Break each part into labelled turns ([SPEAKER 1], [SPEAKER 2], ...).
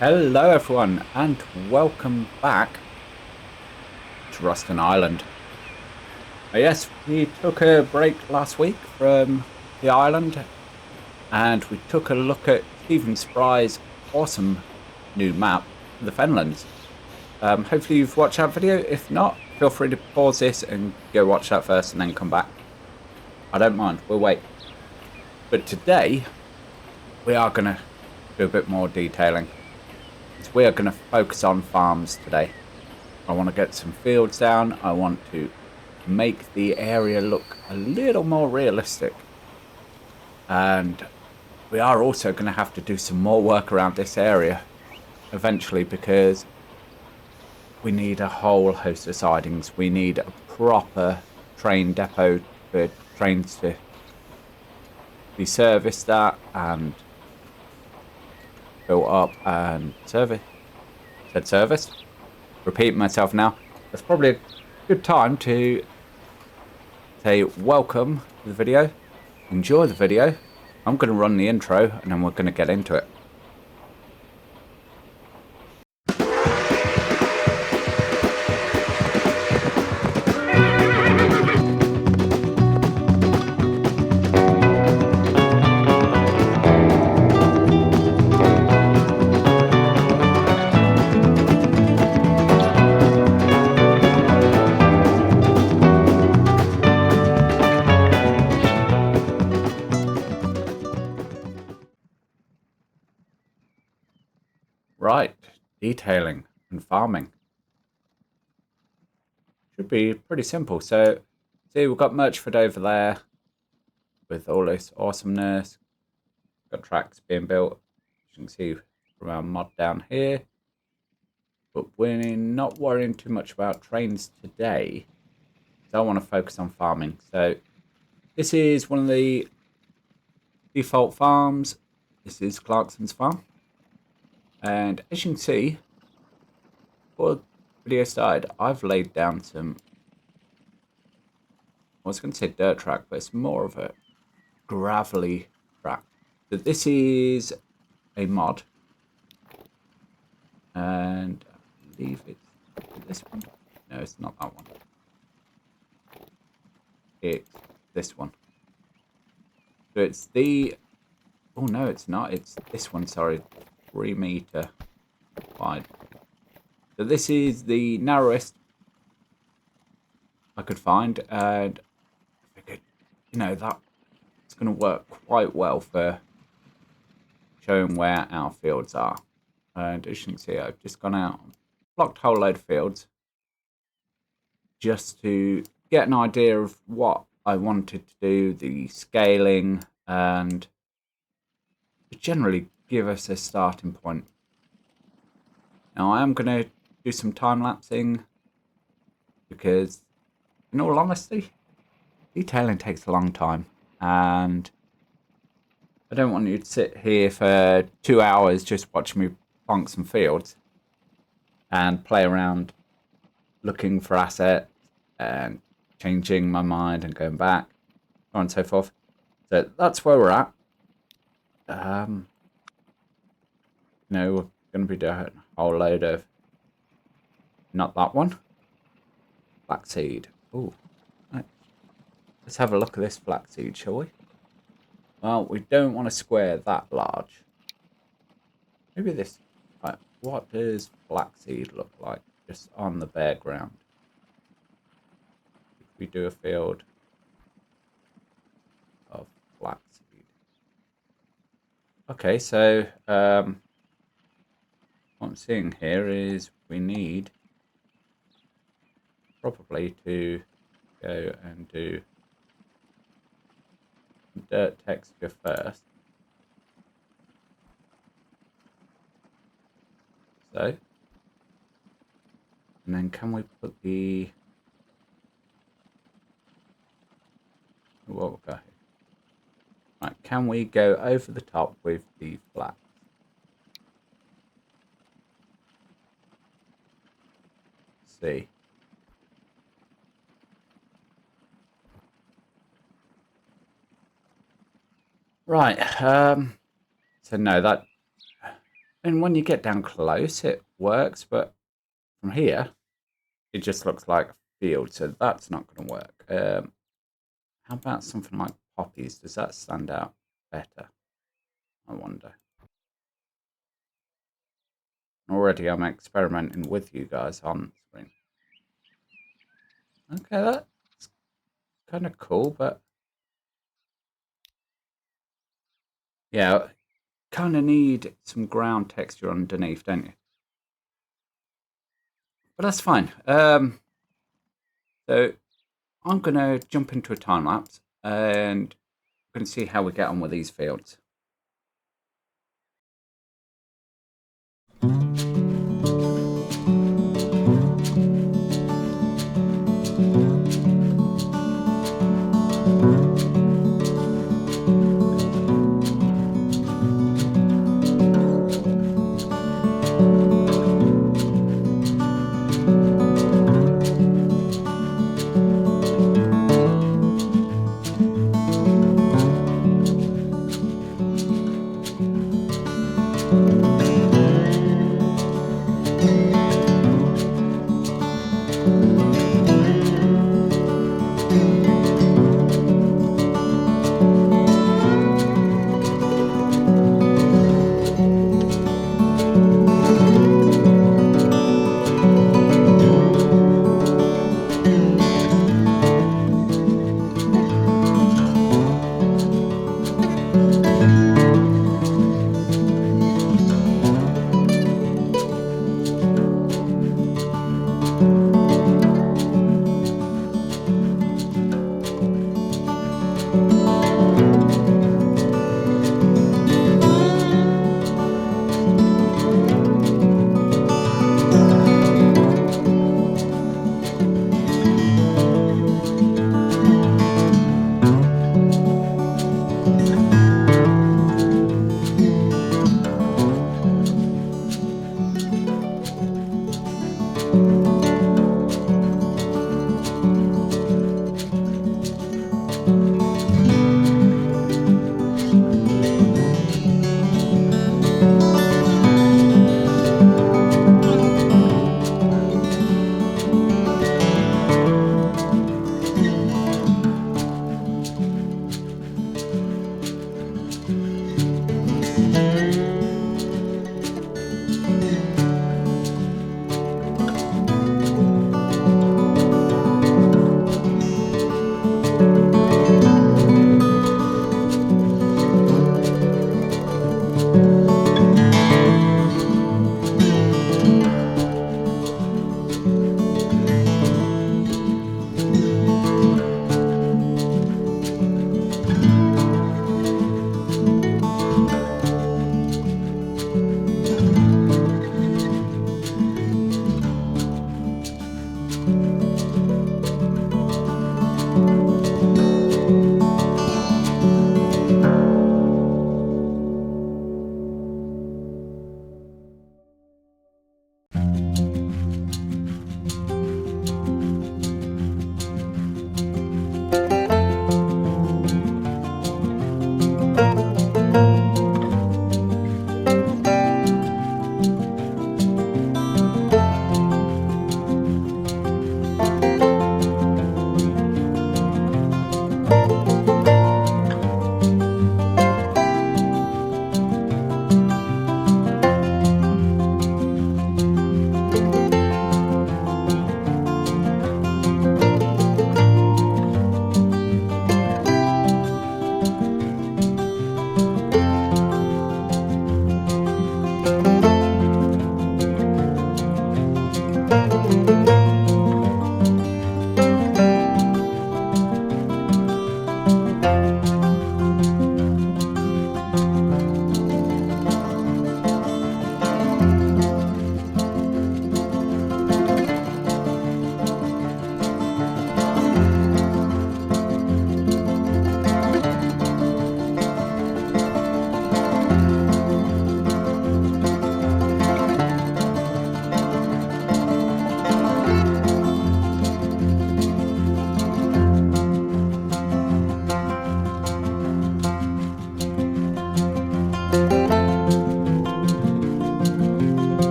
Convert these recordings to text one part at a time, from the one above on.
[SPEAKER 1] Hello everyone and welcome back to Ruston Island. Yes, we took a break last week from the island and we took a look at Stephen Spry's awesome new map for the Fenlands. Hopefully you've watched that video. If not, feel free to pause this and go watch that first and then come back. I don't mind, we'll wait. But today we are going to do a bit more detailing. We are going to focus on farms today. I want to get some fields down. I want to make the area look a little more realistic. And we are also going to have to do some more work around this area eventually because we need a whole host of sidings. We need a proper train depot for trains to be serviced at and built up and serviced. Repeat myself now. That's probably a good time to say welcome to the video. Enjoy the video. I'm going to run the intro and then we're going to get into it. Right, detailing and farming. Should be pretty simple. So, see, we've got Merchford over there with all this awesomeness. Got tracks being built. You can see from our mod down here. But we're not worrying too much about trains today. So I want to focus on farming. So, this is one of the default farms. This is Clarkson's farm. And as you can see, before the video started, I've laid down some, I was going to say dirt track, but it's more of a gravelly track. So this is a mod. And I believe it's this one. No, it's not that one. It's this one. So it's the, oh no, it's not. It's this one, sorry. 3 meter wide. So this is the narrowest I could find, and I figured, you know, that it's going to work quite well for showing where our fields are. And as you can see, I've just gone out and blocked a whole load of fields just to get an idea of what I wanted to do, the scaling, and generally give us a starting point. Now I am going to do some time lapsing because, in all honesty, detailing takes a long time and I don't want you to sit here for 2 hours just watching me plonk some fields and play around looking for assets and changing my mind and going back, so on and so forth. So that's where we're at. We're going to be doing a whole load of, not that one, flaxseed. Ooh, right. Let's have a look at this flaxseed, shall we? Well, we don't want a square that large. Maybe this. Right, what does flaxseed look like just on the bare ground? If we do a field of flaxseed. Okay, so what I'm seeing here is we need probably to go and do dirt texture first. So, and then can we put the, what we've got here? Right, can we go over the top with the flat? See. Right, so no, that And when you get down close, it works, but from here, it just looks like a field, so that's not going to work. How about something like poppies? Does that stand out better? I wonder. Already I'm experimenting with you guys on screen. Okay, that's kind of cool, but yeah, kind of need some ground texture underneath, don't you? But that's fine. So I'm going to jump into a time lapse and we're going to see how we get on with these fields.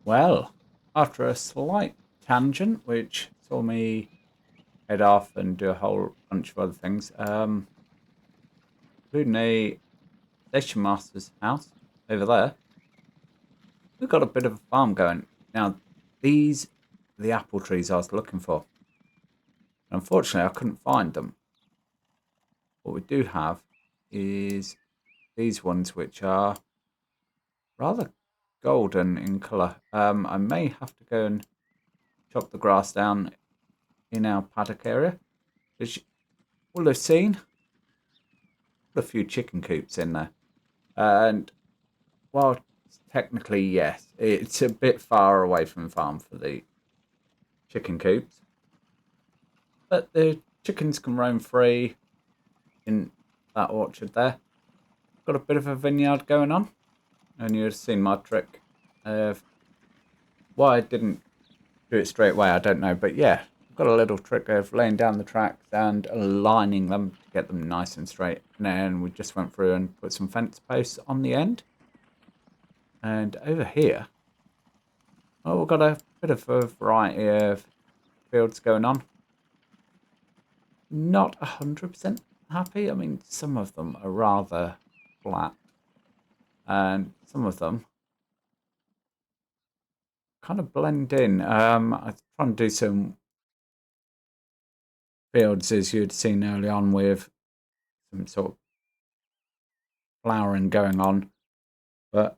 [SPEAKER 1] Well, after a slight tangent, which saw me head off and do a whole bunch of other things, including a station master's house over there, we've got a bit of a farm going. Now, these are the apple trees I was looking for. Unfortunately, I couldn't find them. What we do have is these ones, which are rather golden in colour. I may have to go and chop the grass down in our paddock area. As you will have seen, a few chicken coops in there. And while technically, yes, it's a bit far away from the farm for the chicken coops, but the chickens can roam free in that orchard there. Got a bit of a vineyard going on, and you've seen my trick of why I didn't do it straight away, I don't know, but yeah, I've got a little trick of laying down the tracks and aligning them to get them nice and straight. And then we just went through and put some fence posts on the end. And over here, well, we've got a bit of a variety of fields going on. Not 100% happy. I mean, some of them are rather flat, and some of them kind of blend in. I was trying to do some fields, as you'd seen early on, with some sort of flowering going on, but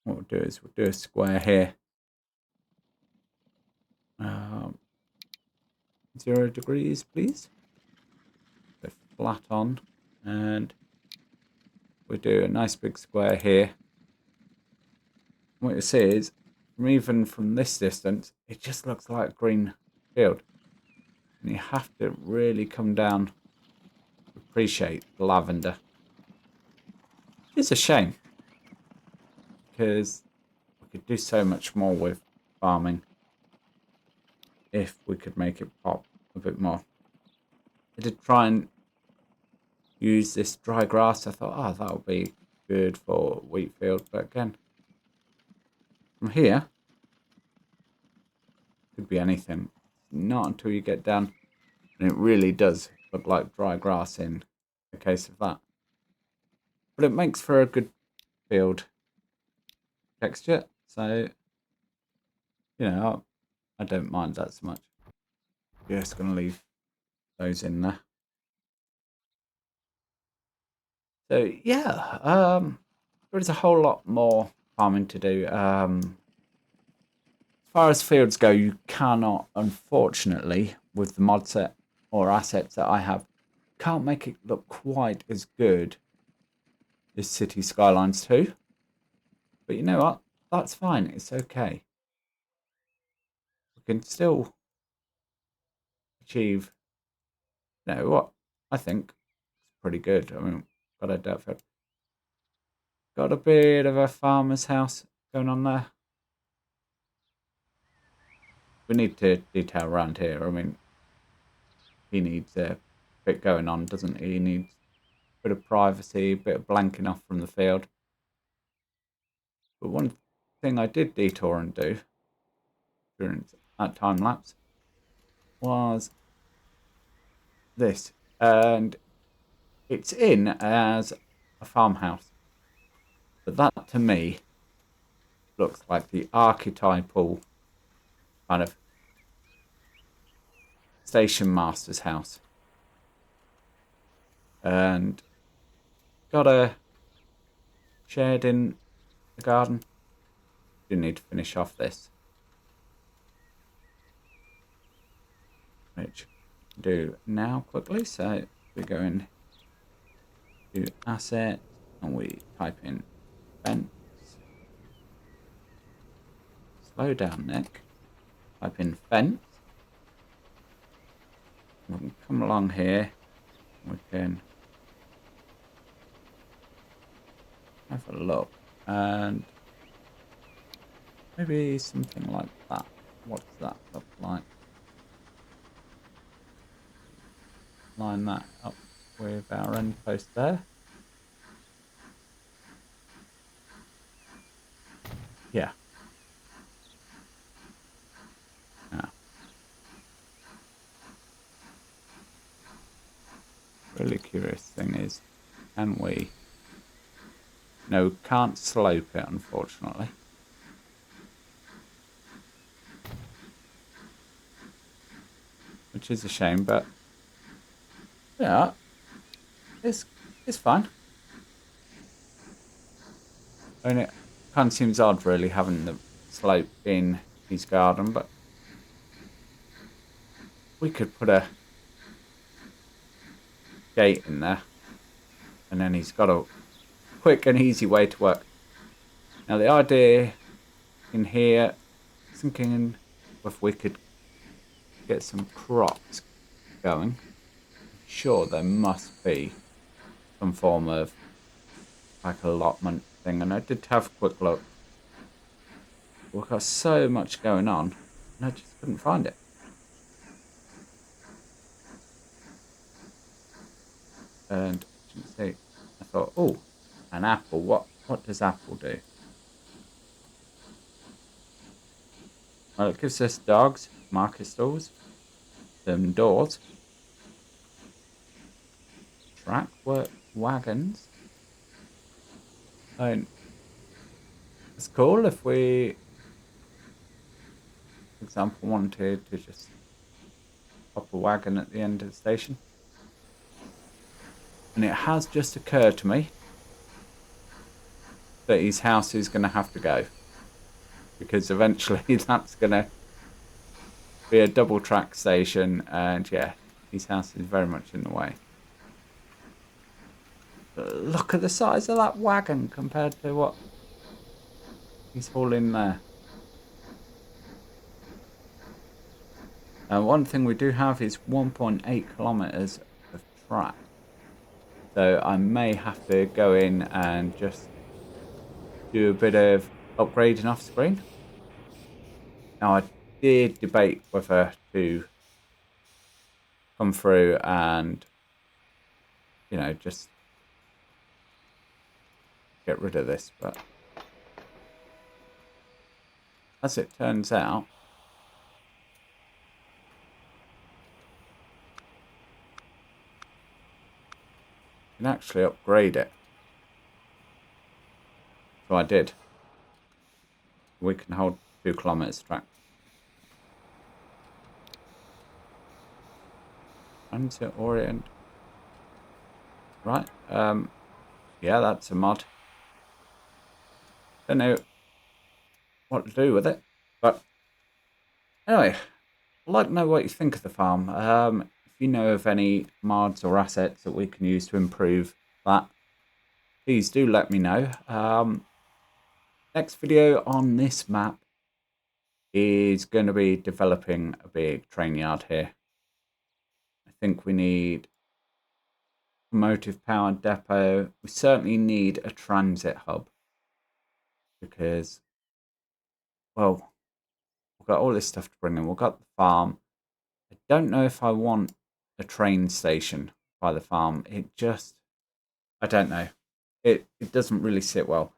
[SPEAKER 1] what we'll do is we'll do a square here. 0 degrees, please. So flat on, and we'll do a nice big square here. What you'll see is, even from this distance, it just looks like a green field. And you have to really come down to appreciate the lavender. It's a shame, because we could do so much more with farming if we could make it pop a bit more. I did try and use this dry grass. I thought, oh, that would be good for wheat field. But again, from here, could be anything. Not until you get down. And it really does look like dry grass in the case of that. But it makes for a good field texture. So, you know, I don't mind that so much. Just going to leave those in there. So, yeah, there is a whole lot more farming to do. As far as fields go, you cannot, unfortunately, with the mod set or assets that I have, can't make it look quite as good as City Skylines 2. But you know what? That's fine. It's okay. We can still achieve, you know what? I think it's pretty good. I mean, got a dirt field. Got a bit of a farmer's house going on there. We need to detail around here. I mean, he needs a bit going on, doesn't he? He needs a bit of privacy, a bit of blanking off from the field. But one thing I did detour and do during that time lapse was this. And it's in as a farmhouse. But that, to me, looks like the archetypal kind of station master's house. And got a shed in the garden. Do need to finish off this, which I do now quickly. So we go in to asset and we type in fence. Slow down, Nick. Type in fence. We can come along here. We can have a look, and maybe something like that. What does that look like? Line that up with our end post there. Yeah, Really curious thing is, can we... No, we can't slope it, unfortunately. Which is a shame, but... Yeah, it's fine. I mean, it kind of seems odd, really, having the slope in his garden, but... We could put a gate in there. And then he's got a quick and easy way to work. Now, the idea in here, thinking if we could get some crops going. I'm sure there must be some form of like allotment thing, and I did have a quick look. We've got so much going on, and I just couldn't find it. And you can see, I thought, oh, an apple. What does apple do? Well, it gives us dogs, market stalls, some doors, track work wagons. And it's cool if we, for example, wanted to just pop a wagon at the end of the station. And it has just occurred to me that his house is going to have to go. Because eventually that's going to be a double track station. And yeah, his house is very much in the way. But look at the size of that wagon compared to what he's hauling there. One thing we do have is 1.8 kilometers of track. So I may have to go in and just do a bit of upgrading off screen. Now, I did debate whether to come through and, you know, just get rid of this, but as it turns out, you can actually upgrade it. So I did. We can hold 2 kilometers track. Transit orient. Right. Yeah, that's a mod. Don't know what to do with it, but anyway, I'd like to know what you think of the farm. If you know of any mods or assets that we can use to improve that, please do let me know. Next video on this map is going to be developing a big train yard here. I think we need a motive power depot. We certainly need a transit hub because, well, we've got all this stuff to bring in. We've got the farm. I don't know if I want a train station by the farm. It just, I don't know. It doesn't really sit well.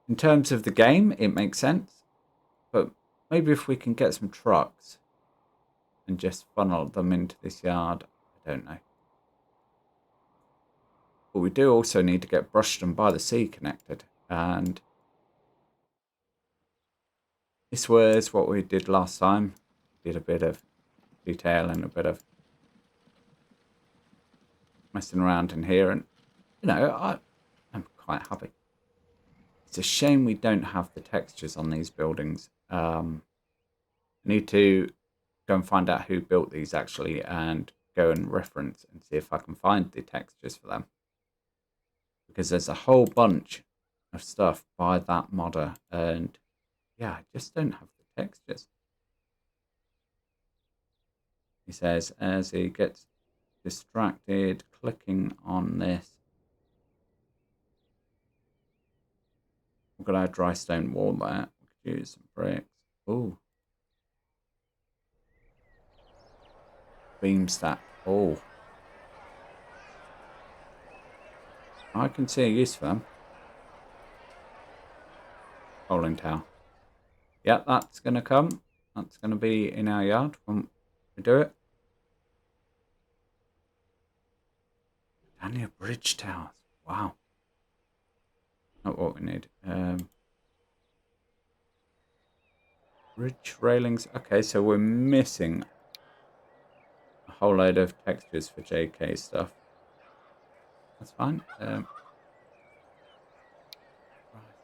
[SPEAKER 1] In terms of the game, it makes sense. But maybe if we can get some trucks and just funnel them into this yard, I don't know. But we do also need to get Ruston by the sea connected. And this was what we did last time. Did a bit of detail and a bit of messing around in here. And, you know, I'm quite happy. It's a shame we don't have the textures on these buildings. I need to go and find out who built these actually and go and reference and see if I can find the textures for them. Because there's a whole bunch of stuff by that modder and yeah, I just don't have the textures. He says as he gets distracted clicking on this. We've got our dry stone wall there. We could use some bricks. Oh. Beam stack. Oh. I can see a use for them. Bowling tower. Yeah, that's going to come. That's going to be in our yard when we do it. And your bridge towers. Wow. Not what we need. Bridge railings. Okay, so we're missing a whole load of textures for JK stuff. That's fine. Right,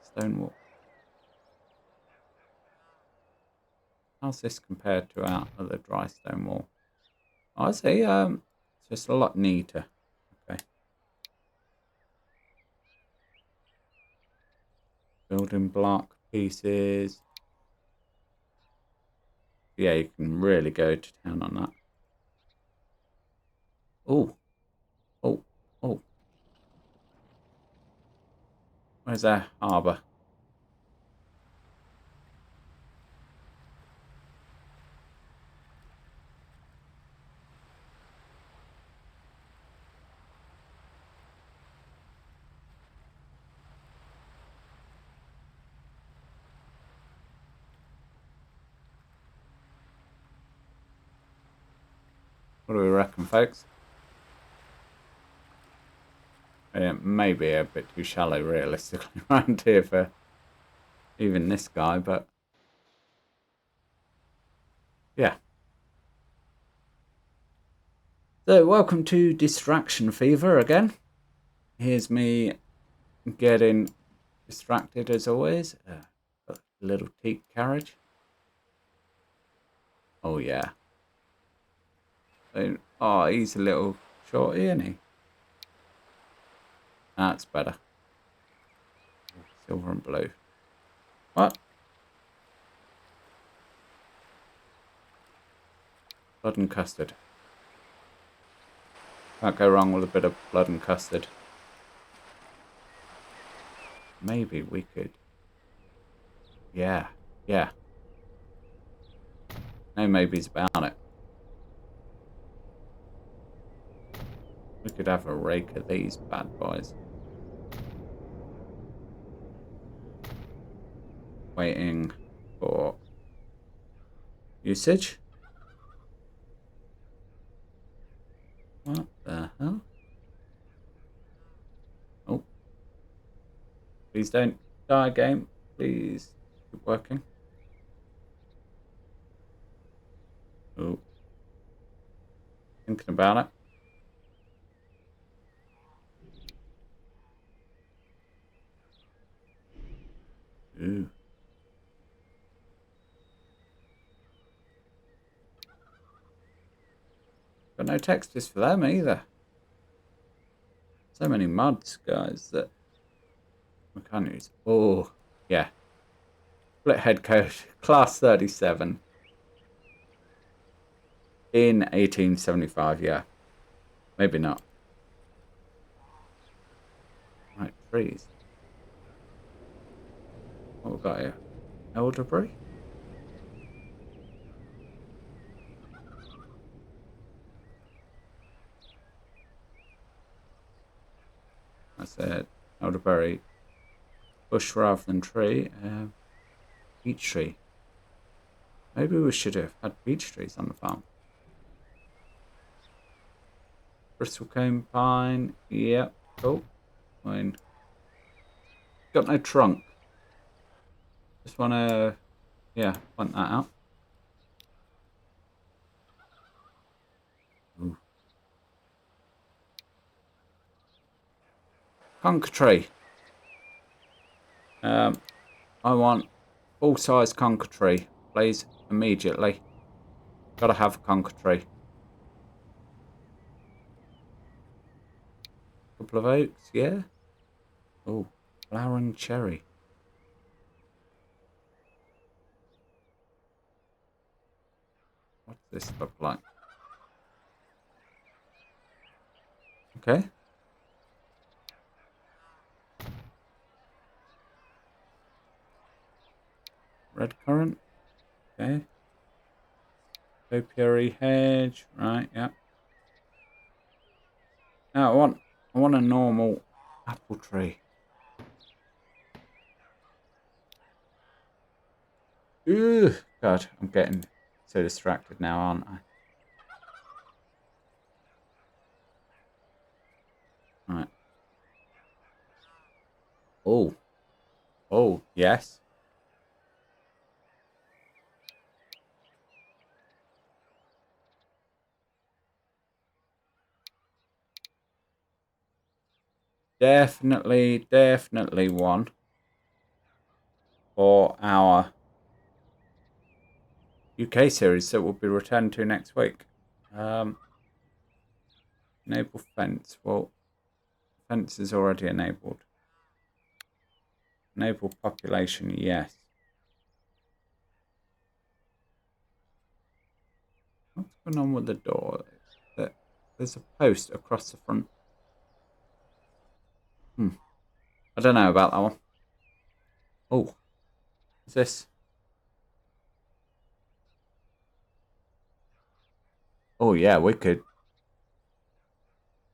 [SPEAKER 1] stone wall. How's this compared to our other dry stone wall? Oh, I see. It's just a lot neater. Okay. Building block pieces. Yeah, you can really go to town on that. Oh, oh, oh. Where's our harbour? What do we reckon, folks? It may be a bit too shallow, realistically, around here for even this guy, but yeah. So, welcome to Distraction Fever again. Here's me getting distracted as always. A little teak carriage. Oh, yeah. Oh, he's a little shorty, isn't he? That's better. Silver and blue. What? Blood and custard. Can't go wrong with a bit of blood and custard. Maybe we could. Yeah, yeah. No maybes about it. We could have a rake of these bad boys. Waiting for usage. What the hell? Oh. Please don't die, game. Please keep working. Oh. Thinking about it. Ooh. Got no textures for them either. So many mods, guys, that we can't use. Oh, yeah. Split head code, class 37. In 1875, yeah. Maybe not. Right, trees. What we got here? Elderberry? I said elderberry. Bush rather than tree. Beech tree. Maybe we should have had beech trees on the farm. Bristlecone pine. Yep. Cool. Fine. Got no trunk. Just want to, yeah, point that out. Ooh. Conker tree. I want full-size conker tree, please, immediately. Gotta have a conker tree. Couple of oaks, yeah. Oh, flowering cherry. What's this look like? Okay. Red currant. Okay. Topiary hedge. Right, yeah. Now I want a normal apple tree. Ooh, God, I'm getting so distracted now, aren't I? Oh. Oh, yes. Definitely one for our UK series that will be returned to next week. Enable fence. Well, fence is already enabled. Enable population, yes. What's going on with the door? There's a post across the front. I don't know about that one. Oh, is this? Oh yeah, we could.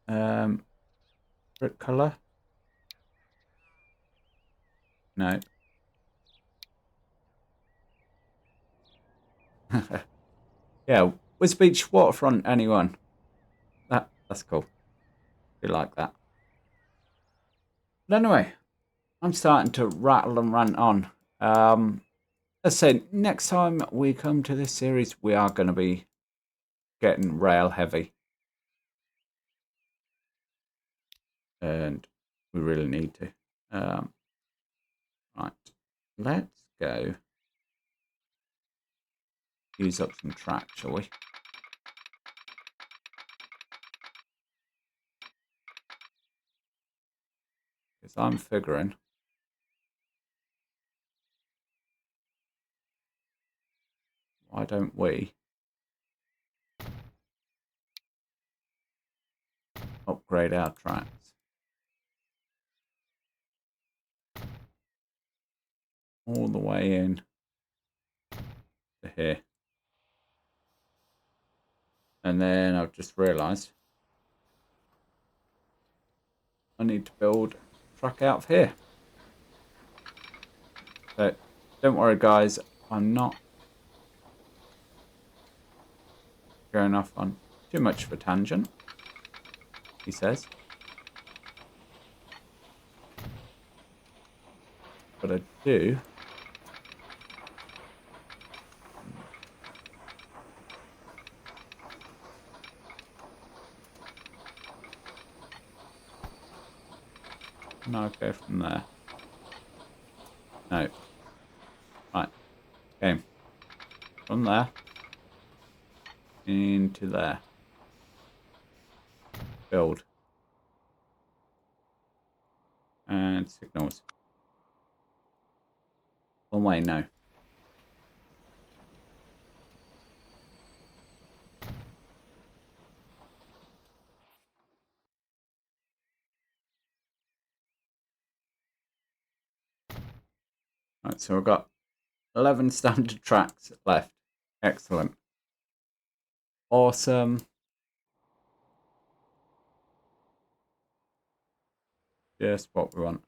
[SPEAKER 1] Brick color? No. Yeah, West Beach waterfront. Anyone? That's cool. We like that. But anyway, I'm starting to rattle and rant on. Let's say next time we come to this series, we are going to be getting rail heavy, and we really need to. Right, let's go use up some track, shall we? Because I'm figuring why don't we upgrade our tracks all the way in to here. And then I've just realised I need to build a track out of here. But don't worry guys, I'm not going off on too much of a tangent, he says. But I do now go from there. No. Right. Okay. From there into there. Build. And signals. One way, no. Right, so we've got 11 standard tracks left. Excellent. Awesome. Just what we want.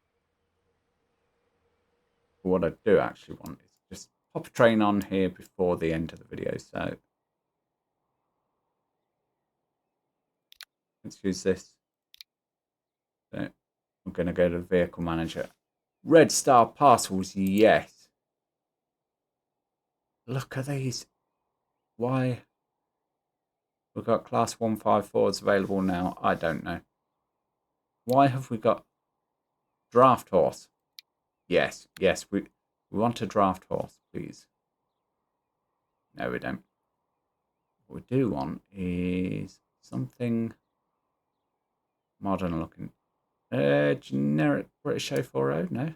[SPEAKER 1] But what I do actually want is just pop a train on here before the end of the video. So let's use this. So I'm going to go to the vehicle manager. Red Star parcels, yes. Look at these. Why? We've got class 154s available now. I don't know. Why have we got draft horse? Yes, we want a draft horse, please. No, we don't. What we do want is something modern looking. Generic British 040, no.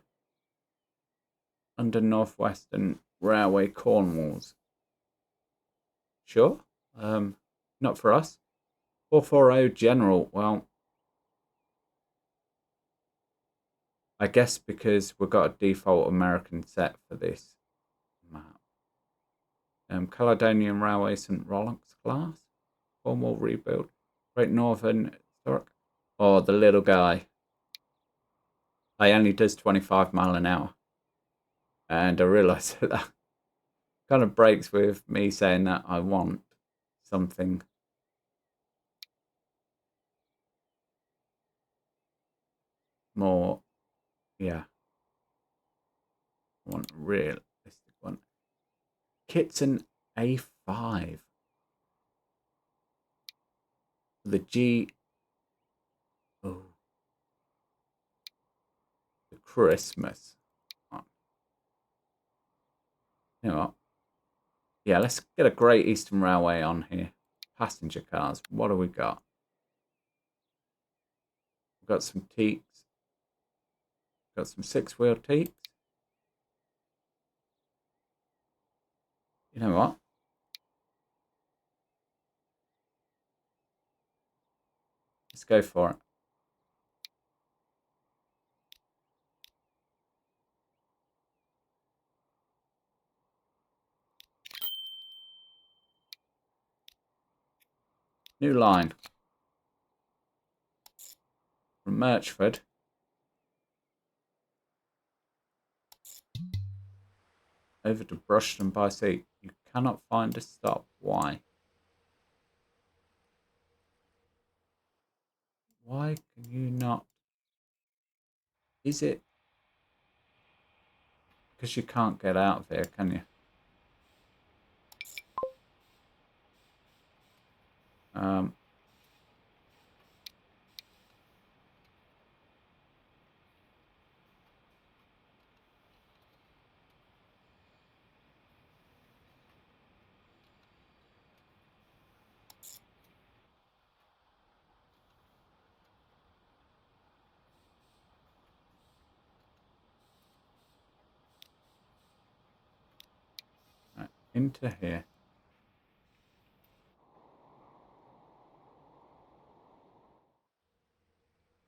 [SPEAKER 1] Under Northwestern Railway Cornwalls. Sure. Not for us. 440 General, well, I guess because we've got a default American set for this map. Caledonian Railway St. Rollox class. Cornwall rebuild. Great Northern Historic. Oh, the little guy. He only does 25 mile an hour. And I realise that kind of breaks with me saying that I want something more, yeah, I want a realistic one. Kit's an A5. The G. Oh. The Christmas. Oh. You know what? Yeah, let's get a Great Eastern Railway on here. Passenger cars. What do we got? We've got some teaks. Got some six-wheel teaks. You know what? Let's go for it. New line. From Birchford. Over to Ruston by sea. You cannot find a stop. Why? Why can you not? Is it because you can't get out of here, can you? Right, into here.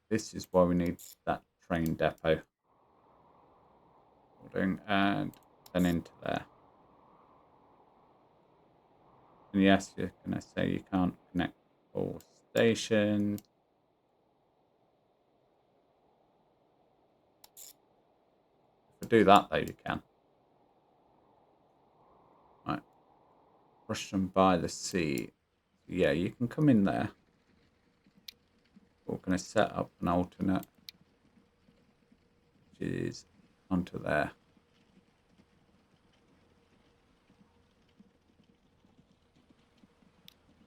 [SPEAKER 1] This is why we need that train depot. And then into there. And yes, you're going to say you can't connect all stations. If we do that, though, you can. Right. Ruston by the sea. Yeah, you can come in there. We're going to set up an alternate, which is onto there.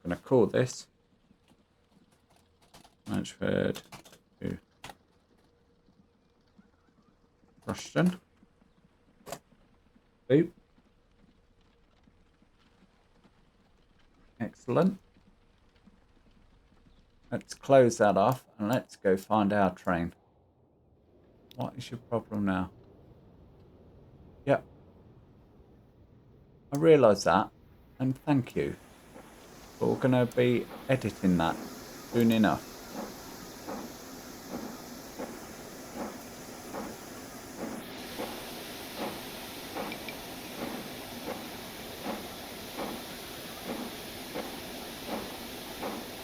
[SPEAKER 1] I'm going to call this Manchford to Ruston. Boop. Excellent. Let's close that off and let's go find our train. What is your problem now? Yep. I realise that, and thank you. But we're going to be editing that soon enough.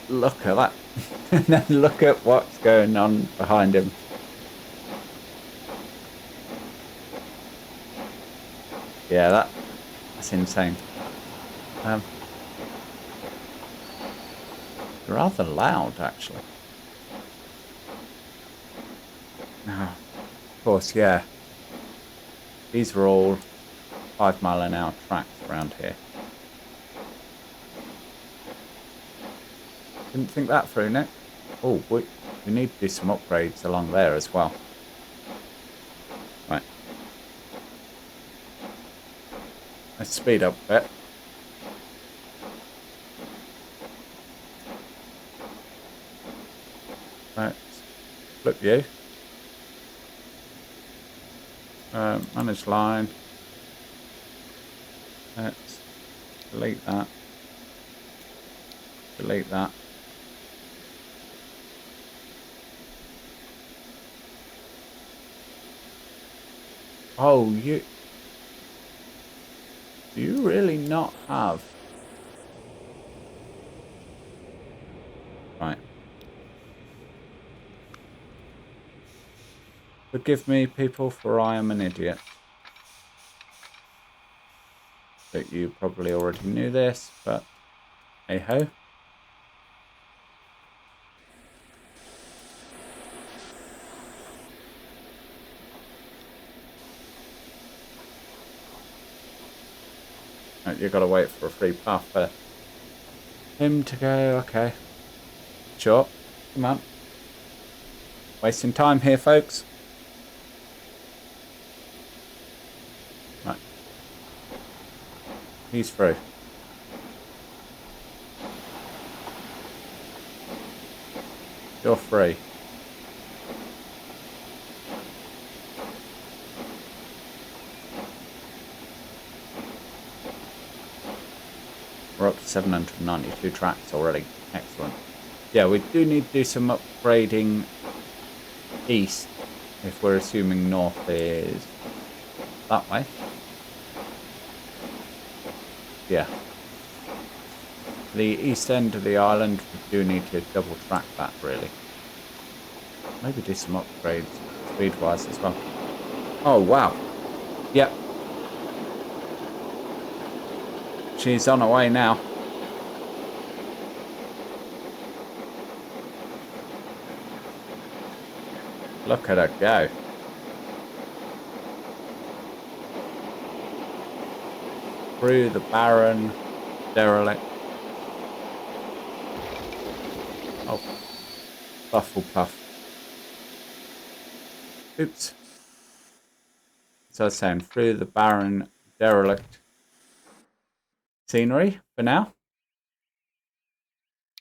[SPEAKER 1] Look at that. And then look at what's going on behind him. Yeah, that's insane. Rather loud, actually. Now, of course, yeah. These are all 5 mile an hour tracks around here. Didn't think that through, Nick. Oh, we need to do some upgrades along there as well. Right. Let's speed up a bit. Right. Flip view. Manage line. Let's delete that. Delete that. Oh, do you really not have? Right. Forgive me, people, for I am an idiot. But you probably already knew this, but hey-ho. You've got to wait for a free path for him to go. Okay. Sure. Come on. Wasting time here, folks. Right. He's through. You're free. We're up to 792 tracks already. Excellent. Yeah, we do need to do some upgrading east if we're assuming north is that way. Yeah. The east end of the island, we do need to double track that really. Maybe do some upgrades speed-wise as well. Oh, wow. Yep. She's on her way now. Look at her go. Through the barren derelict. Oh. Puff. Oops. So I was saying, through the barren derelict scenery for now.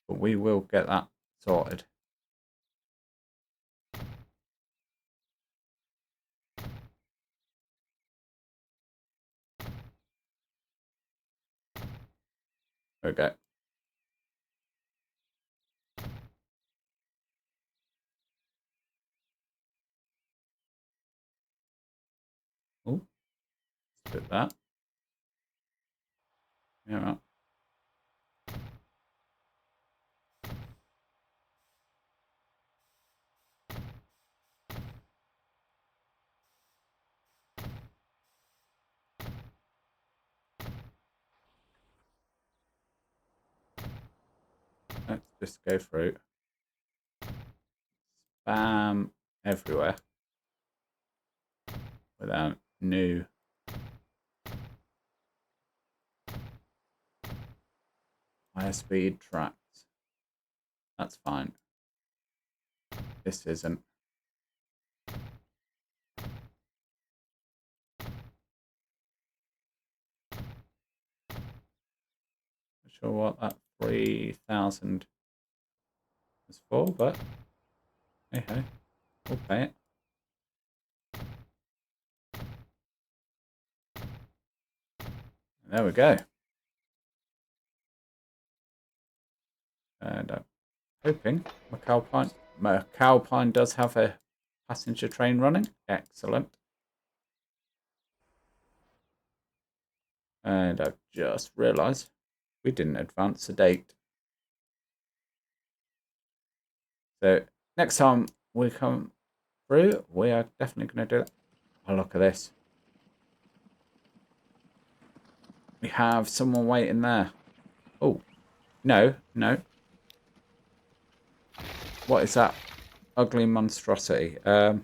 [SPEAKER 1] But we will get that sorted. There we go. Oh, let's do that. Yeah, right. Let's just go through. Spam everywhere. Without new higher speed tracks. That's fine. This isn't. Not sure what that 3,000 is for, but hey ho, we'll pay it. And there we go. And I'm hoping McAlpine does have a passenger train running. Excellent. And I've just realised we didn't advance the date. So next time we come through, we are definitely going to do it. Oh, look at this. We have someone waiting there. Oh, no. What is that ugly monstrosity? Right.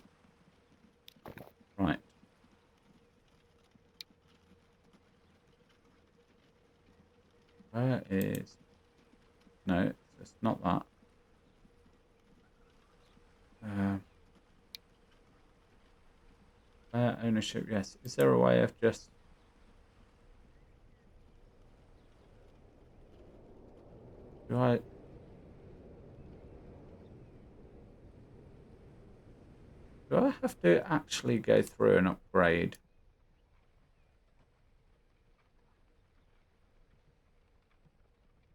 [SPEAKER 1] Where is... No, it's not that. Ownership, yes. Is there a way of just... Do I have to actually go through and upgrade?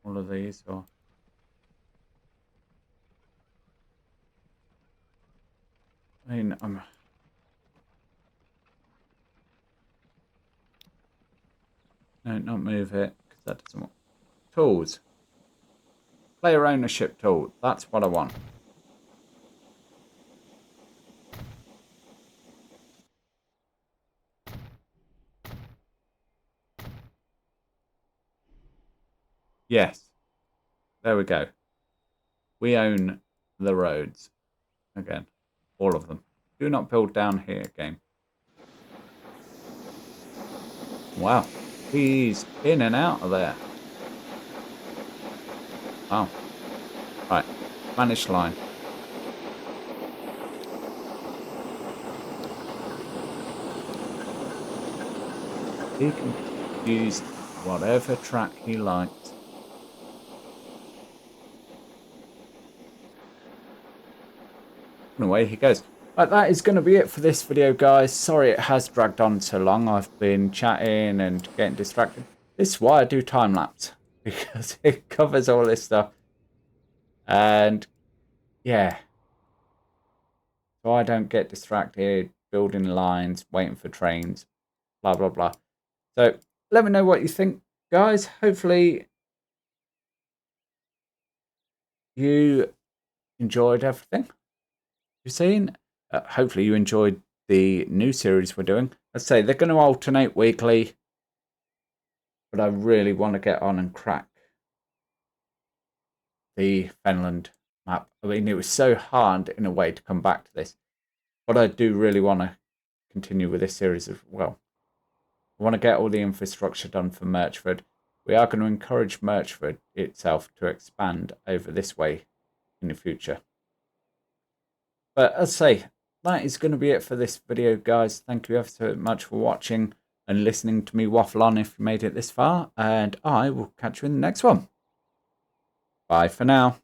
[SPEAKER 1] All of these, or... I mean, No, not move it, because that doesn't work. Tools. Player ownership tool. That's what I want. Yes. There we go. We own the roads. Again. All of them. Do not build down here, game. Wow. He's in and out of there. Oh. Right. Spanish line. He can use whatever track he likes. And away he goes. Right, that is going to be it for this video, guys. Sorry it has dragged on so long. I've been chatting and getting distracted. This is why I do time-lapse, because it covers all this stuff. And, yeah. So I don't get distracted, building lines, waiting for trains, blah, blah, blah. So let me know what you think, guys. Hopefully you enjoyed everything you've seen. Hopefully you enjoyed the new series we're doing. Let's say they're going to alternate weekly, but I really want to get on and crack the Finland map. I mean, it was so hard in a way to come back to this, but I do really want to continue with this series as well. I want to get all the infrastructure done for Merchford. We are going to encourage Merchford itself to expand over this way in the future. But as I say, that is going to be it for this video, guys. Thank you ever so much for watching and listening to me waffle on if you made it this far. And I will catch you in the next one. Bye for now.